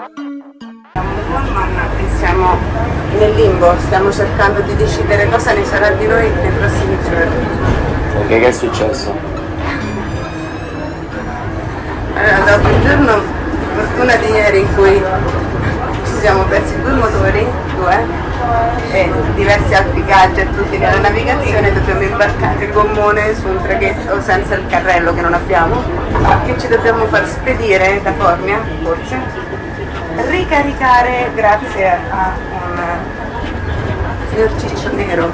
E siamo nel limbo, stiamo cercando di decidere cosa ne sarà di noi nei prossimi giorni. Perché che è successo? Dopo il giorno di fortuna di ieri in cui ci siamo persi 2 motori, e diversi altri gadget utili nella navigazione, dobbiamo imbarcare il gommone su un traghetto senza il carrello che non abbiamo, che ci dobbiamo far spedire da Formia, forse, ricaricare grazie a un signor Ciccio Nero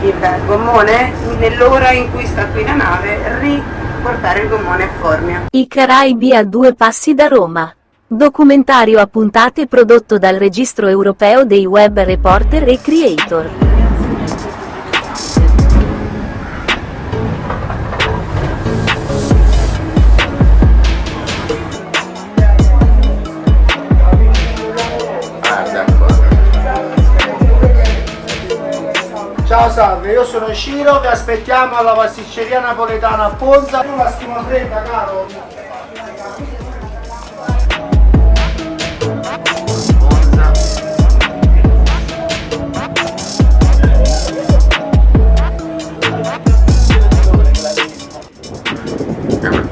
il gommone nell'ora in cui sta qui la nave, riportare il gommone a Formia. I Caraibi a 2 passi da Roma. Documentario a puntate prodotto dal Registro Europeo dei Web Reporter e Creator. Ciao, salve, io sono Ciro, vi aspettiamo alla pasticceria napoletana a Ponza. Una stima fredda, caro.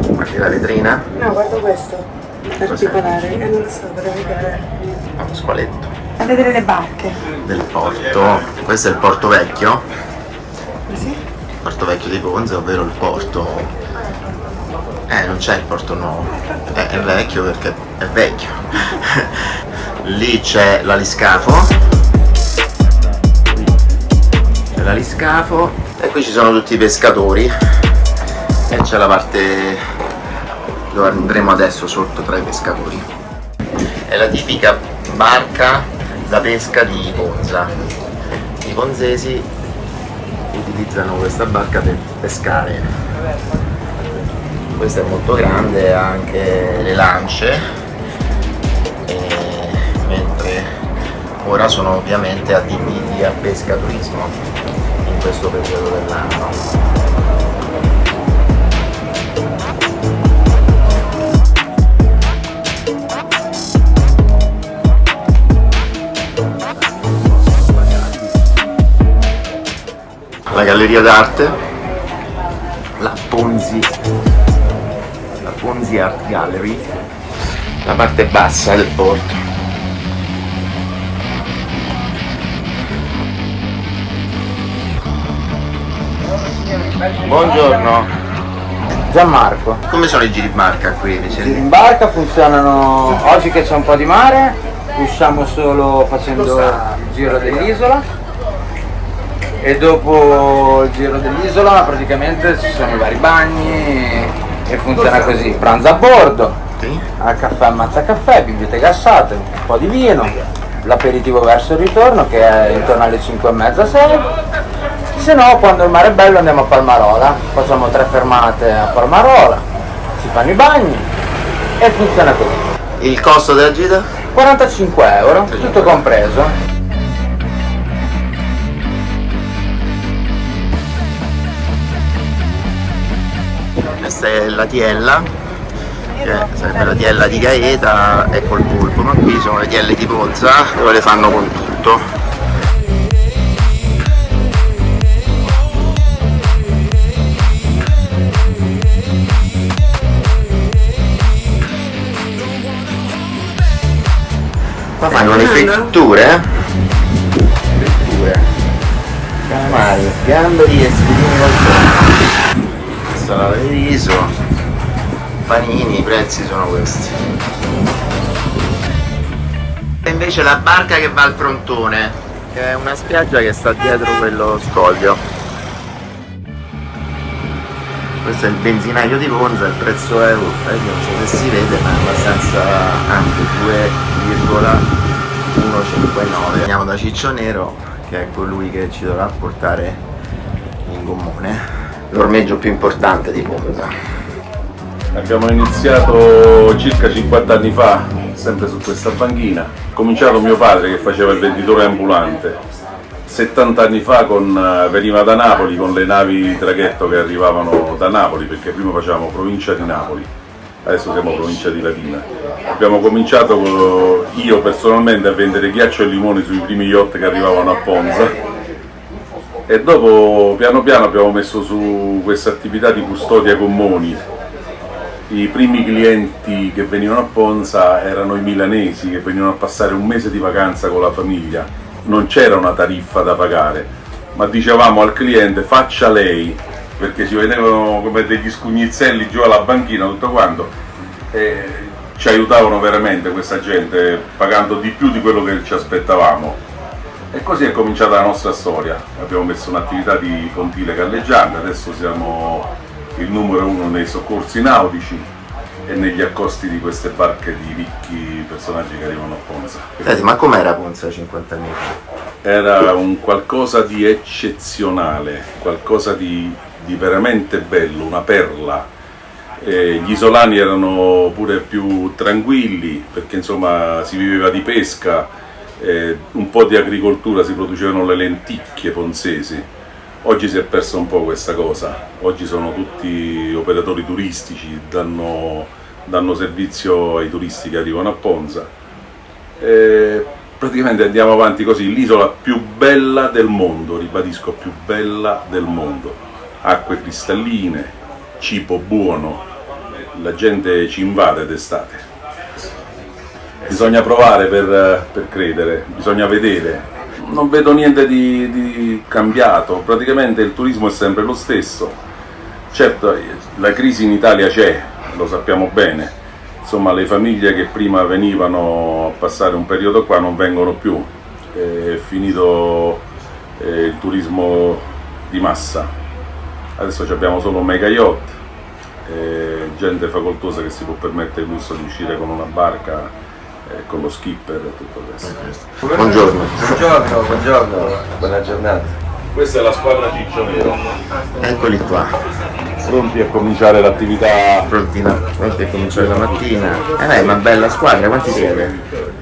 Guardi la vetrina? No, guarda questo, particolare, non lo so, vorrei vedere. Uno squaletto A vedere le barche. del porto. Questo è il porto vecchio. Sì? Il porto vecchio di Ponza, ovvero il porto. Non c'è il porto nuovo. È vecchio perché è vecchio. Lì c'è l'aliscafo. C'è l'aliscafo. E qui ci sono tutti i pescatori. E c'è la parte dove andremo adesso sotto tra i pescatori. È la tipica barca da pesca di Ponza. I ponzesi utilizzano questa barca per pescare. Questa è molto grande, ha anche le lance, mentre ora sono ovviamente adibiti a pescaturismo in questo periodo dell'anno. La galleria d'arte, la Ponzi Art Gallery, la parte bassa del porto. Buongiorno. Gianmarco. Come sono i giri barca qui? I giri in barca funzionano, oggi che c'è un po' di mare, usciamo solo facendo il giro dell'isola. E dopo il giro dell'isola praticamente ci sono i vari bagni e funziona così: pranzo a bordo, Sì. al caffè ammazza caffè, bibite gassate, un po' di vino, l'aperitivo verso il ritorno che è intorno alle 5:30-6. Se no, quando il mare è bello andiamo a Palmarola, facciamo 3 fermate a Palmarola, si fanno i bagni e funziona così. Il costo della gita? 45 euro, tutto compreso. Questa è la tiella, che sarebbe la tiella di Gaeta e col polpo, ma qui sono le tielle di Ponza dove le fanno con tutto. Qua fanno le fritture, calamari, gamberi e spiedini col polpo. Salata di riso, panini, i prezzi sono questi. E invece la barca che va al frontone, che è una spiaggia che sta dietro quello scoglio. Questo è il benzinaio di Ponza, il prezzo è, non so se si vede, ma è abbastanza ampio, 2,159. Andiamo da Ciccio Nero, che è colui che ci dovrà portare il gommone. L'ormeggio più importante di Ponza. Abbiamo iniziato circa 50 anni fa, sempre su questa banchina. Ha cominciato mio padre che faceva il venditore ambulante. 70 anni fa veniva da Napoli con le navi traghetto che arrivavano da Napoli, perché prima facevamo provincia di Napoli, adesso siamo provincia di Latina. Abbiamo cominciato io personalmente a vendere ghiaccio e limoni sui primi yacht che arrivavano a Ponza e dopo piano piano abbiamo messo su questa attività di custodia gommoni. I primi clienti che venivano a Ponza erano i milanesi che venivano a passare un mese di vacanza con la famiglia. Non c'era una tariffa da pagare, ma dicevamo al cliente faccia lei, perché ci vedevano come degli scugnizzelli giù alla banchina, tutto quanto, e ci aiutavano veramente questa gente, pagando di più di quello che ci aspettavamo. E così è cominciata la nostra storia. Abbiamo messo un'attività di pontile galleggiante, adesso siamo il numero 1 nei soccorsi nautici e negli accosti di queste barche di ricchi personaggi che arrivano a Ponza. Senti, ma com'era Ponza 50 anni fa? Era un qualcosa di eccezionale, qualcosa di veramente bello, una perla. Gli isolani erano pure più tranquilli perché insomma si viveva di pesca, un po' di agricoltura, si producevano le lenticchie ponzesi. Oggi si è persa un po' questa cosa, oggi sono tutti operatori turistici, danno servizio ai turisti che arrivano a Ponza. Praticamente andiamo avanti così, l'isola più bella del mondo, ribadisco, più bella del mondo. Acque cristalline, cibo buono, la gente ci invade d'estate. Bisogna provare per credere, bisogna vedere. Non vedo niente di cambiato, praticamente il turismo è sempre lo stesso. Certo, la crisi in Italia c'è, lo sappiamo bene. Insomma, le famiglie che prima venivano a passare un periodo qua non vengono più. È finito il turismo di massa. Adesso abbiamo solo mega yacht, gente facoltosa che si può permettere il lusso di uscire con una barca, con lo skipper e tutto il resto. Buongiorno. Buongiorno, buona giornata. Questa è la squadra Ciccio Nero, Eccoli qua, pronti a cominciare l'attività. pronti a cominciare la mattina. Ma bella squadra, quanti siete?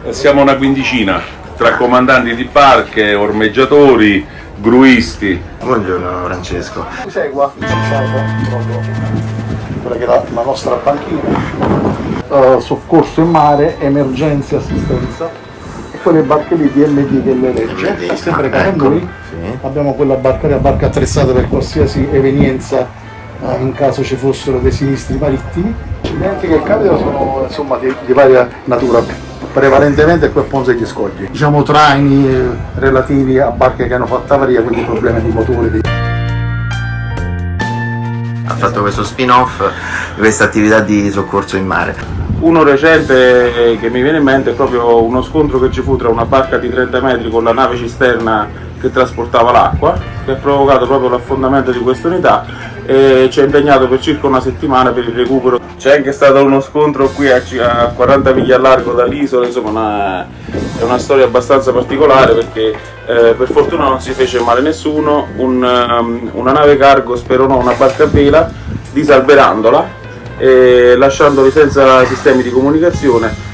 Siamo una quindicina, tra comandanti di barche, ormeggiatori, gruisti. Buongiorno Francesco. Mi segua, ci serve proprio quella che è la nostra banchina, soccorso in mare, emergenze, assistenza e quelle barche lì DMD che le legge, DMD, sempre con ecco, noi. sì. Abbiamo quella barca attrezzata per qualsiasi evenienza in caso ci fossero dei sinistri marittimi. Gli eventi che capitano sono insomma di varia natura, prevalentemente qui a Ponza degli Scogli. Diciamo traini relativi a barche che hanno fatto avaria, quindi problemi di motore. Ha fatto questo spin-off di questa attività di soccorso in mare. Uno recente che mi viene in mente è proprio uno scontro che ci fu tra una barca di 30 metri con la nave cisterna che trasportava l'acqua, che ha provocato proprio l'affondamento di questa unità e ci ha impegnato per circa una settimana per il recupero. C'è anche stato uno scontro qui a 40 miglia a largo dall'isola, insomma è una storia abbastanza particolare perché per fortuna non si fece male nessuno, una nave cargo speronò una barca a vela disalberandola e lasciandoli senza sistemi di comunicazione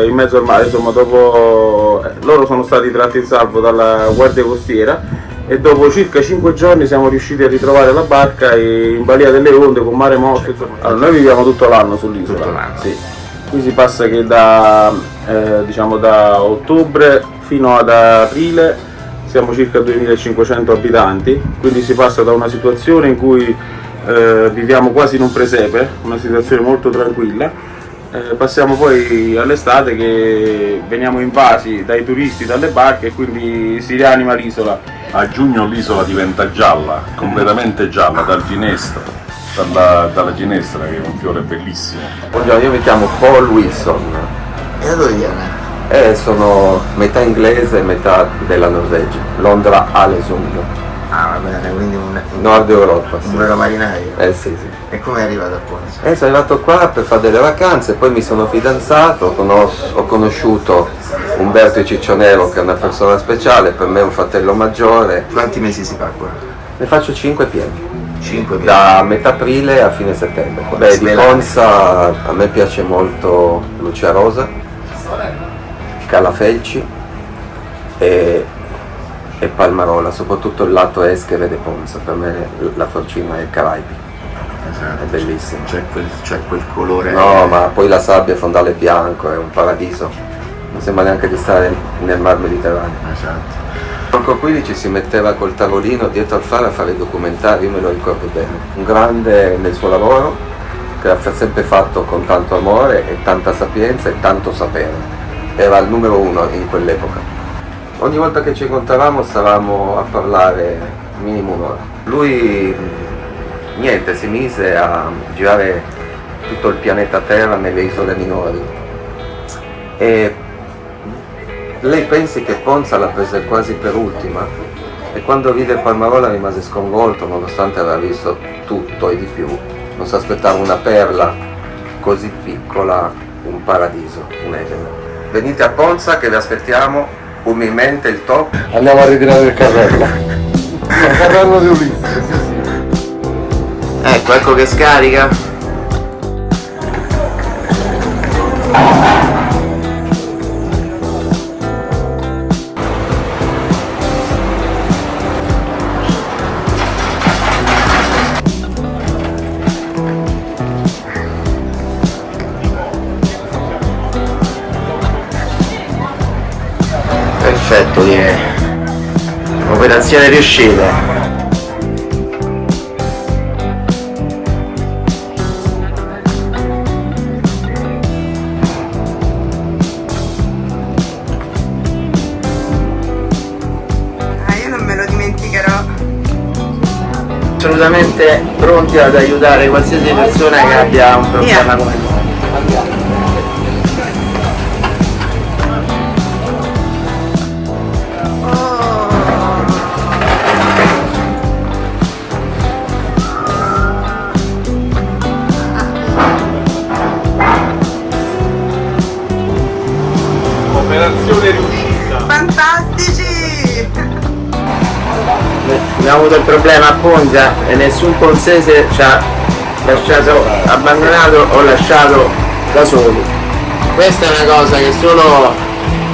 in mezzo al mare. Insomma, dopo loro sono stati tratti in salvo dalla guardia costiera e dopo circa 5 giorni siamo riusciti a ritrovare la barca in balia delle onde con mare mosso. Allora, noi viviamo tutto l'anno sull'isola. Tutto l'anno. Sì. Qui si passa che da ottobre fino ad aprile siamo circa 2500 abitanti, quindi si passa da una situazione in cui viviamo quasi in un presepe, una situazione molto tranquilla, passiamo poi all'estate che veniamo invasi dai turisti, dalle barche e quindi si rianima l'isola. A giugno l'isola diventa gialla, completamente gialla, dalla ginestra che è un fiore bellissimo. Buongiorno, io mi chiamo Paul Wilson E da dove viene? e sono metà inglese e metà della Norvegia, Londra Alesund, Ah, va bene, quindi un Nord Europa. Sì. vero marinaio. Sì. E come è arrivato a Ponza? Sono arrivato qua per fare delle vacanze, poi mi sono fidanzato, ho conosciuto Umberto Ciccionero che è una persona speciale, per me è un fratello maggiore. Quanti mesi si fa qua? Ne faccio 5 pieni. 5 Da metà aprile a fine settembre. Beh, di Ponza a me piace molto Lucia Rosa, Calafelci e Palmarola, soprattutto il lato est che vede Ponza, per me la Forcina è Caraibi. è bellissimo. C'è quel colore. No, ma poi la sabbia fondale bianco, è un paradiso. Non sembra neanche di stare nel mar Mediterraneo. Esatto. Franco Quili ci si metteva col tavolino dietro al faro a fare i documentari, io me lo ricordo bene. Un grande nel suo lavoro, che l'ha sempre fatto con tanto amore e tanta sapienza e tanto sapere. Era il numero uno in quell'epoca. Ogni volta che ci incontravamo stavamo a parlare minimo un'ora. Lui niente, si mise a girare tutto il pianeta Terra nelle isole minori. E lei pensi che Ponza l'ha presa quasi per ultima, e quando vide Palmarola rimase sconvolto nonostante aveva visto tutto e di più. Non si aspettava una perla così piccola, un paradiso, un Eden. Venite a Ponza che vi aspettiamo umilmente, il top. Andiamo a ritirare il carrello. Il carrello di Ulisse, sì, sì. Ecco che scarica. Perfetto, direi. Operazione riuscita. Io non me lo dimenticherò. Assolutamente pronti ad aiutare qualsiasi persona che abbia un problema come noi. Operazione riuscita. Fantastici! Abbiamo avuto il problema a Ponza e nessun ponzese ci ha lasciato abbandonato o lasciato da soli. Questa è una cosa che solo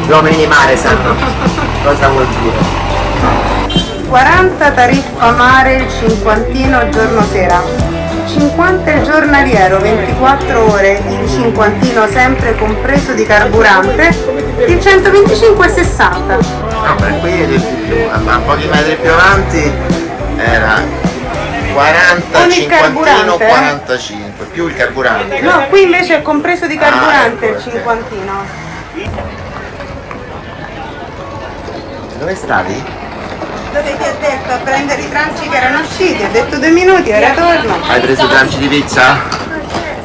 gli uomini di mare sanno cosa vuol dire. 40 tariffa mare il cinquantino giorno sera, 50 il giornaliero, 24 ore il cinquantino sempre compreso di carburante, il 125 e 60. No, per qui a pochi metri più avanti era 40, Con il cinquantino, carburante, 45, più il carburante. No, qui invece è compreso di carburante ecco, il cinquantino. Dove stavi? Dove ti ho detto a prendere i tranci che erano usciti, ho detto 2 minuti e ritorno. Hai preso i tranci di pizza?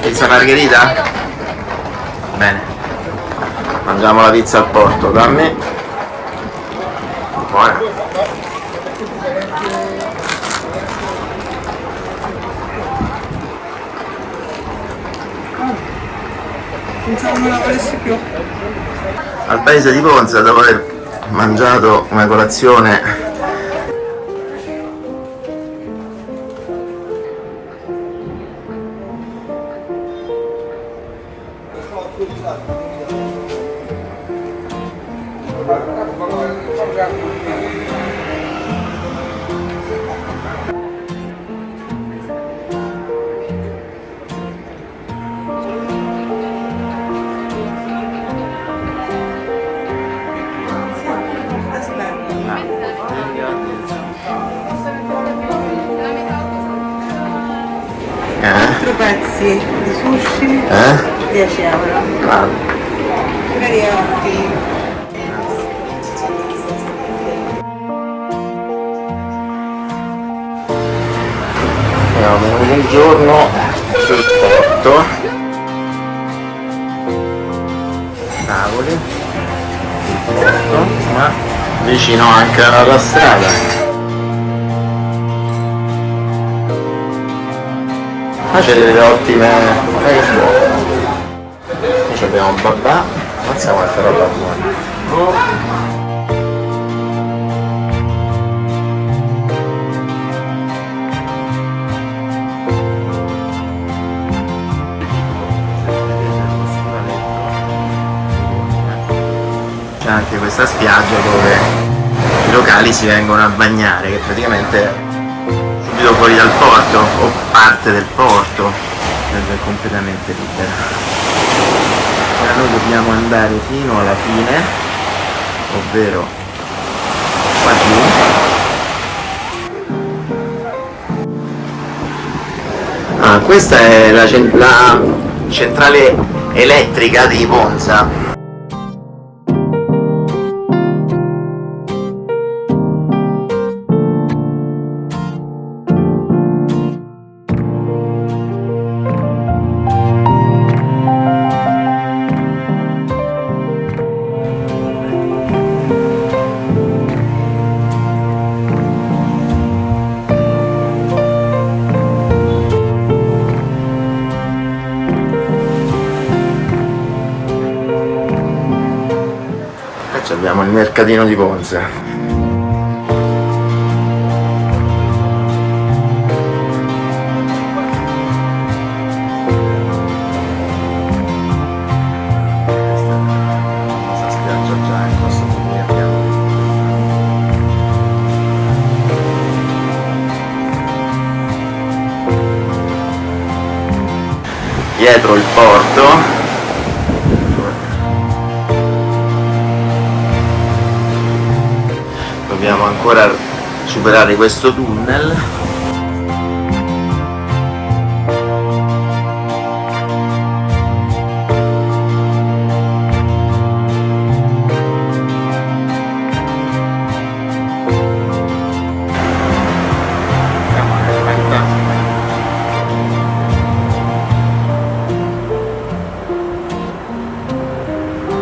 Pizza margherita? Bene. Mangiamo la pizza al porto, dammi. Buona. Pensavo non la volessi più. Al paese di Ponza, dopo aver mangiato una colazione Quattro pezzi di sushi, 10 euro. Magari è ottimo. Abbiamo un giorno sul porto, tavoli, il porto, ma vicino anche alla strada. Ma c'è delle ottime. Noi abbiamo un babà, mazza quanta roba buona. C'è anche questa spiaggia dove i locali si vengono a bagnare, che praticamente subito fuori dal porto o parte del porto, è completamente libera. Ora noi dobbiamo andare fino alla fine, ovvero qua giù. Questa è la centrale elettrica di Ponza. Abbiamo il mercatino di Ponza. Questa spiaggia già in questo punto abbiamo. Dietro il porto. Dobbiamo ancora superare questo tunnel.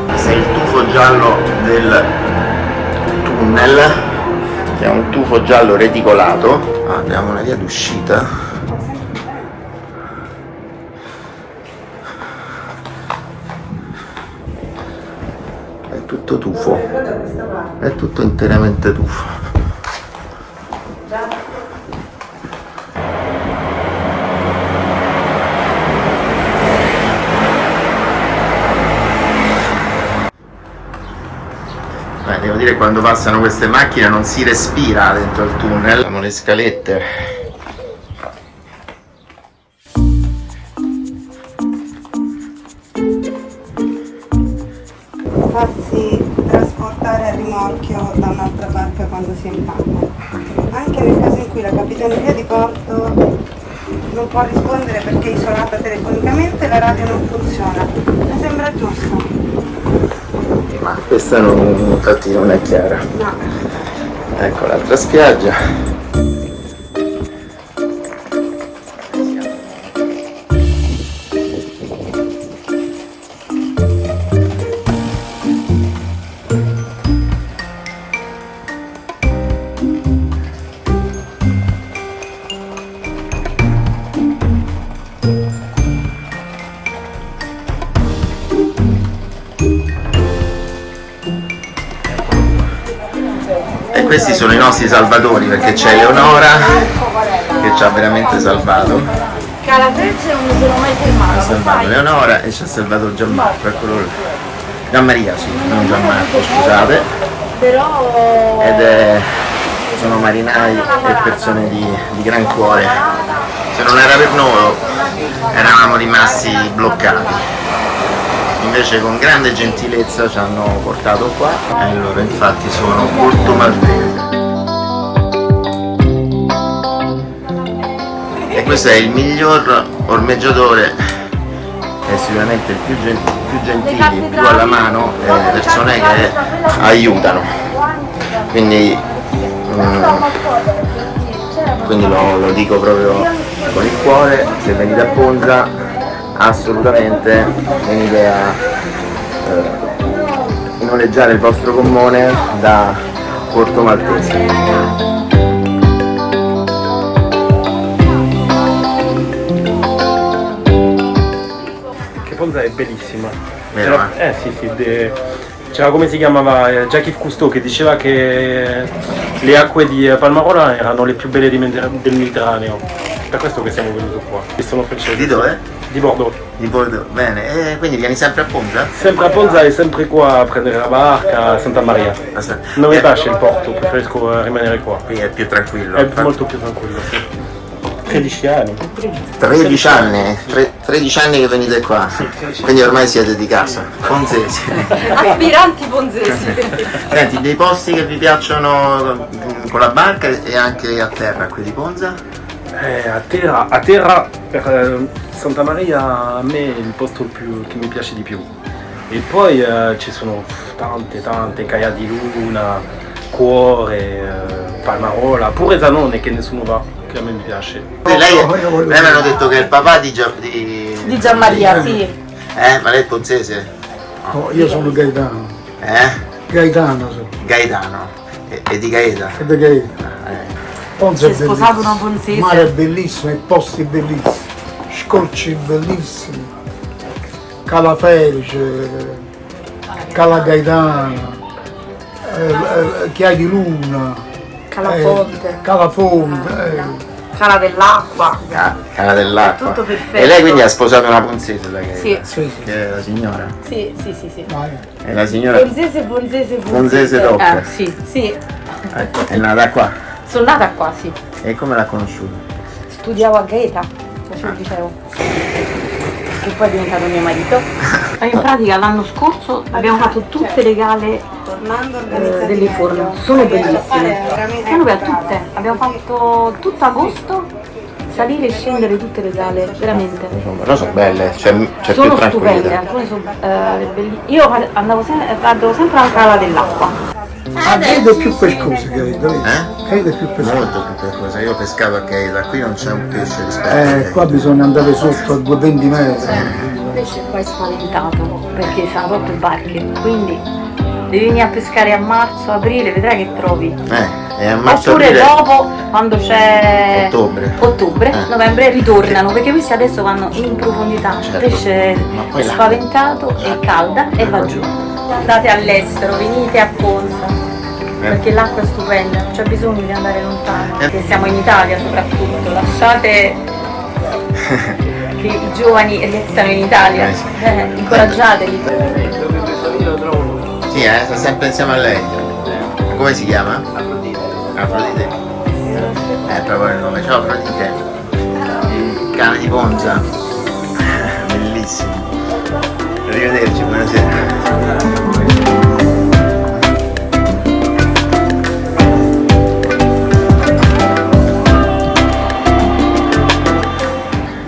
Questo è il tufo giallo del tunnel, che è un tufo giallo reticolato. Abbiamo una via d'uscita. È tutto tufo, è tutto interamente tufo. Devo dire, quando passano queste macchine non si respira dentro il tunnel. Abbiamo le scalette. Farsi trasportare a rimorchio da un'altra barca quando si è in panne, anche nel caso in cui la capitaneria di porto non può rispondere perché è isolata telefonicamente e la radio non funziona. Mi sembra giusto. Ma questa infatti non è chiara. No. Ecco l'altra spiaggia. E questi sono i nostri salvatori, perché c'è Eleonora che ci ha veramente salvato. Calabrese non mi sono mai fermato. Ha salvato Eleonora e ci ha salvato Gianmarco, eccolo lì. Gianmaria, sì, non Gianmarco, scusate. Però sono marinai e persone di gran cuore. Se non era per noi eravamo rimasti bloccati. Invece con grande gentilezza ci hanno portato qua e loro infatti sono Porto Maltese. E questo è il miglior ormeggiatore e sicuramente il più gentile, più alla mano, persone che aiutano. Quindi lo dico proprio con il cuore, se venite a Ponza assolutamente venite a noleggiare il vostro gommone da Porto Maltese. Che Ponza è bellissima. Vero, C'era, come si chiamava, Jacques Cousteau, che diceva che le acque di Palmarola erano le più belle del Mediterraneo. Per questo che siamo venuti qua. E sono francesi. Di dove? di Bordeaux. Di Bordeaux, bene. E quindi vieni sempre a Ponza? Sempre a Ponza e sempre qua a prendere la barca a Santa Maria. Non mi piace il porto, preferisco rimanere qua. Qui è più tranquillo. È molto più tranquillo, sì. 13 anni. 13 anni? 13 anni che venite qua, quindi ormai siete di casa, ponzesi. Aspiranti ponzesi. Senti, dei posti che vi piacciono con la barca e anche a terra, qui di Ponza? A terra per Santa Maria a me è il posto che mi piace di più. E poi ci sono tante, Caia di Luna, Cuore, Palmarola, pure Zanone che nessuno va. Che a me mi piace. Lei mi hanno detto che è il papà di Gianmaria, sì. Ma lei è ponzese? No, io sono Gaetano. Gaetano sono. Gaetano. E di Gaeta? E di Gaeta. Ponza è sposato una bellissimo. ponzese. Il mare è bellissimo, i posti bellissimi, scorci bellissimi, Cala Felice, Cala Gaetana, Chiai di Luna. Calafonte. Cala dell'acqua. Cala dell'acqua. Tutto perfetto. E lei quindi ha sposato una ponzese da Gaeta? Sì. Sì. Che è la signora? Sì. È la signora? Ponzese doppia. Sì. Ecco, è nata qua. Sono nata qua, sì. E come l'ha conosciuta? Studiavo a Gaeta, facevo il liceo. Che poi è diventato mio marito. In pratica l'anno scorso abbiamo fatto tutte le gare delle forme, sono bellissime. Tutte, abbiamo fatto tutto agosto, salire e scendere tutte le gare, veramente. Però sono belle, c'è più Sono stupende, tranquillità. alcune sono bellissime. Io vado sempre alla Cala dell'Acqua. A Gaeta è più pescosa, Gaeta è più pescosa. Molto più pescosa, io ho pescato a Gaeta, qui non c'è un pesce rispetto a Gaeta. Qua bisogna andare sotto a 20 metri. Il pesce qua è spaventato perché sono sotto barche, quindi devi venire a pescare a marzo, aprile, vedrai che trovi. E a marzo Oppure aprile... dopo, quando c'è ottobre, novembre, ritornano, perché questi adesso vanno in profondità. Certo. Il pesce è spaventato, è calda e va giù. Andate all'estero, venite a Ponza, perché l'acqua è stupenda, non c'è bisogno di andare lontano, perché siamo in Italia soprattutto, lasciate che i giovani restano in Italia, incoraggiateli. Sì, sta sempre insieme a lei. Come si chiama? Afrodite. Proprio il nome. Ciao Afrodite. Il cane di Ponza. Bellissimo. Arrivederci, buonasera.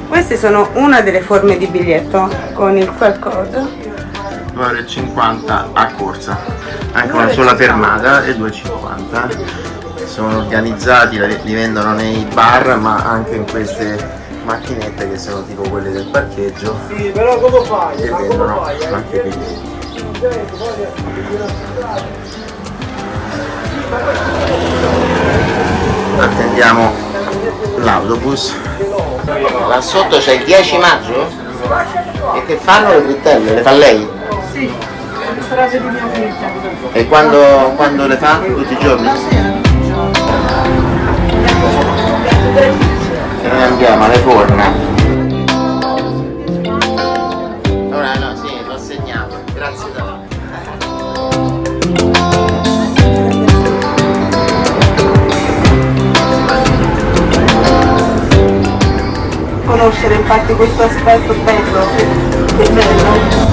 Queste sono una delle forme di biglietto con il QR code. 2,50 € a corsa, anche una sola fermata e 2,50 €. Sono organizzati, li vendono nei bar ma anche in queste macchinette che sono tipo quelle del parcheggio. Sì, però come fai? Che vendono anche i biglietti. Attendiamo l'autobus. Là sotto c'è il 10 maggio? E che fanno le frittelle? Le fa lei? Sì, strage di mia figlia. E quando le fa? Tutti i giorni? E noi andiamo alle forne. Ora no, sì, l'ho segnato. Grazie da lei. Conoscere infatti questo aspetto bello, che bello.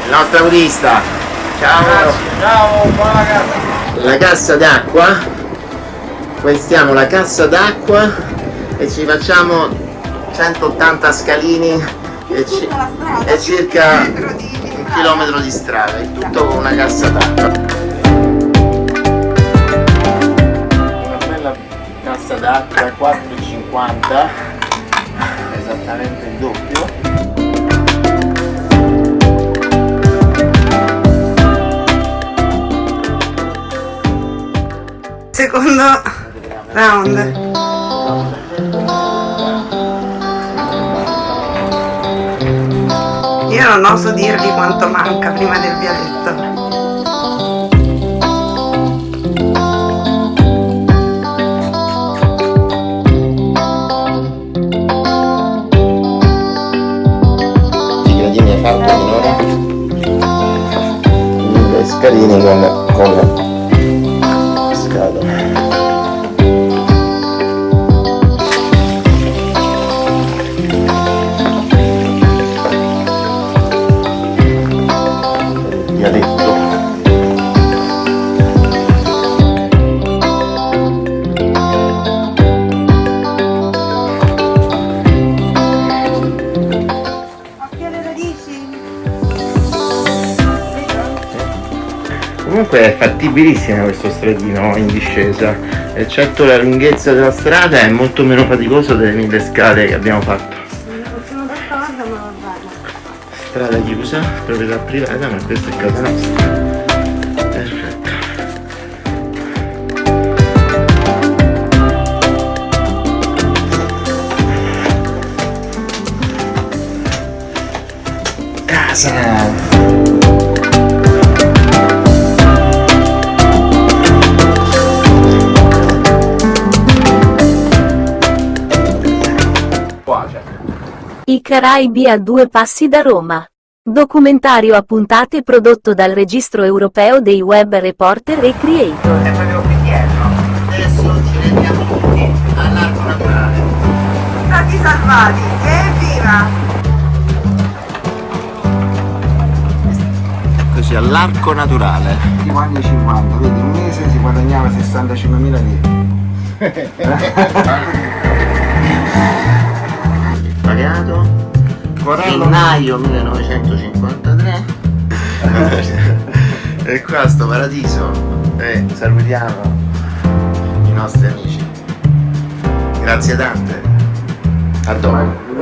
Il nostro autista, ciao! Ciao, buona casa! La cassa d'acqua, questiamo la cassa d'acqua e ci facciamo 180 scalini e circa 1 chilometro di strada, è tutto con una cassa d'acqua. Una bella cassa d'acqua, 4,50, esattamente il doppio. Secondo round. Io non oso dirvi quanto manca prima del vialetto. carini con scatole. Dialetto. Comunque è fattibilissima questo stradino in discesa, eccetto la lunghezza della strada è molto meno faticoso delle 1000 scale che abbiamo fatto. Sono d'accordo, ma va bene. Strada chiusa, proprietà privata, ma questa è casa nostra. Perfetto. Casa! I Caraibi a 2 passi da Roma. Documentario a puntate prodotto dal Registro Europeo dei Web Reporter e Creator. È proprio qui dietro. Adesso ci rendiamo tutti all'arco naturale. Stati salvati, evviva! Così all'arco naturale. Tipo anni 50, vedi, un mese si guadagnava 65.000 lire. Pagato gennaio 1953 e qua sto paradiso salutiamo i nostri amici, grazie tante, a dopo.